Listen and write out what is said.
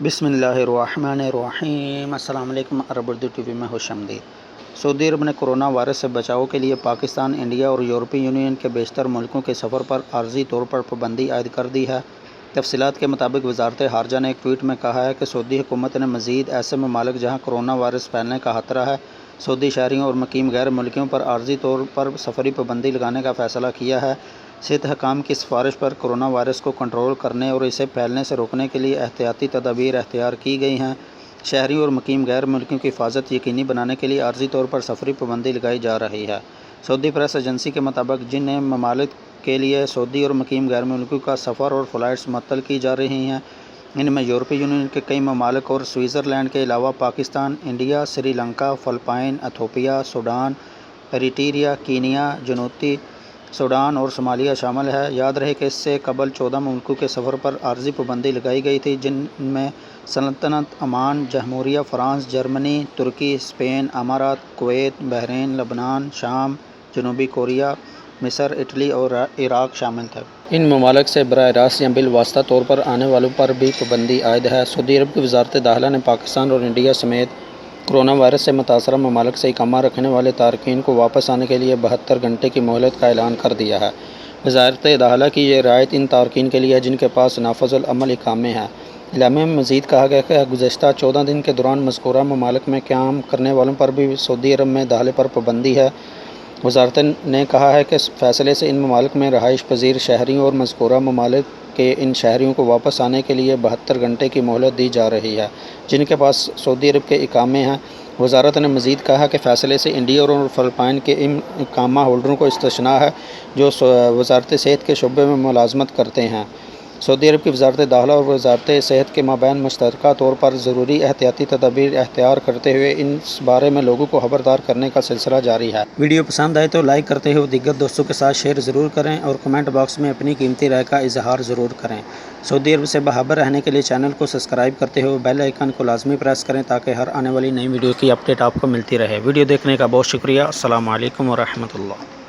بسم اللہ الرحمن الرحیم۔ السلام علیکم۔ عرب اردو ٹی وی میں خوش آمدید۔ سعودی عرب نے کرونا وائرس سے بچاؤ کے لیے پاکستان، انڈیا اور یورپی یونین کے بیشتر ملکوں کے سفر پر عارضی طور پر پابندی عائد کر دی ہے۔ تفصیلات کے مطابق وزارت خارجہ نے ایک ٹویٹ میں کہا ہے کہ سعودی حکومت نے مزید ایسے ممالک جہاں کرونا وائرس پھیلنے کا خطرہ ہے، سعودی شہریوں اور مقیم غیر ملکیوں پر عارضی طور پر سفری پابندی لگانے کا فیصلہ کیا ہے۔ صحت حکام کی سفارش پر کرونا وائرس کو کنٹرول کرنے اور اسے پھیلنے سے روکنے کے لیے احتیاطی تدابیر اختیار کی گئی ہیں۔ شہریوں اور مقیم غیر ملکیوں کی حفاظت یقینی بنانے کے لیے عارضی طور پر سفری پابندی لگائی جا رہی ہے۔ سعودی پریس ایجنسی کے مطابق جن ممالک کے لیے سعودی اور مقیم غیر ملکیوں کا سفر اور فلائٹس معطل کی جا رہی ہیں، ان میں یورپی یونین کے کئی ممالک اور سوئٹزرلینڈ کے علاوہ Pakistan, India, Sri Lanka, Philippines, Ethiopia, Sudan, Eritrea, Kenya, جنوبی سوڈان اور صومالیہ شامل ہے۔ یاد رہے کہ اس سے قبل 14 ملکوں کے سفر پر عارضی پابندی لگائی گئی تھی، جن میں سلطنت عمان، جمہوریہ فرانس، جرمنی، ترکی، اسپین، امارات، کویت، بحرین، لبنان، شام، جنوبی کوریا، مصر، اٹلی اور عراق شامل تھے۔ ان ممالک سے براہ راست یا بالواسطہ طور پر آنے والوں پر بھی پابندی عائد ہے۔ سعودی عرب کی وزارت داخلہ نے پاکستان اور انڈیا سمیت کرونا وائرس سے متاثرہ ممالک سے اقامہ رکھنے والے تارکین کو واپس آنے کے لیے 72 گھنٹے کی مہلت کا اعلان کر دیا ہے۔ وزارت داخلہ کی یہ رعایت ان تارکین کے لیے ہے جن کے پاس نافذ العمل اقامے ہیں۔ اعلامیہ میں مزید کہا گیا کہ گزشتہ 14 دن کے دوران مذکورہ ممالک میں قیام کرنے والوں پر بھی سعودی عرب میں داخلے پر پابندی ہے۔ وزارت نے کہا ہے کہ اس فیصلے سے ان ممالک میں رہائش پذیر شہریوں اور مذکورہ ممالک کے ان شہریوں کو واپس آنے کے لیے 72 گھنٹے کی مہلت دی جا رہی ہے جن کے پاس سعودی عرب کے اقامے ہیں۔ وزارت نے مزید کہا کہ فیصلے سے انڈیا اور فلپائن کے ان اقامہ ہولڈروں کو استثناء ہے جو وزارت صحت کے شعبے میں ملازمت کرتے ہیں۔ سعودی عرب کی وزارت داخلہ اور وزارت صحت کے مابین مشترکہ طور پر ضروری احتیاطی تدابیر اختیار کرتے ہوئے اس بارے میں لوگوں کو خبردار کرنے کا سلسلہ جاری ہے۔ ویڈیو پسند آئے تو لائک کرتے ہوئے دیگر دوستوں کے ساتھ شیئر ضرور کریں اور کمنٹ باکس میں اپنی قیمتی رائے کا اظہار ضرور کریں۔ سعودی عرب سے باخبر رہنے کے لیے چینل کو سبسکرائب کرتے ہوئے بیل آئیکن کو لازمی پریس کریں تاکہ ہر آنے والی نئی ویڈیو کی اپڈیٹ آپ کو ملتی رہے۔ ویڈیو دیکھنے کا بہت شکریہ۔ السلام علیکم ورحمۃ اللہ۔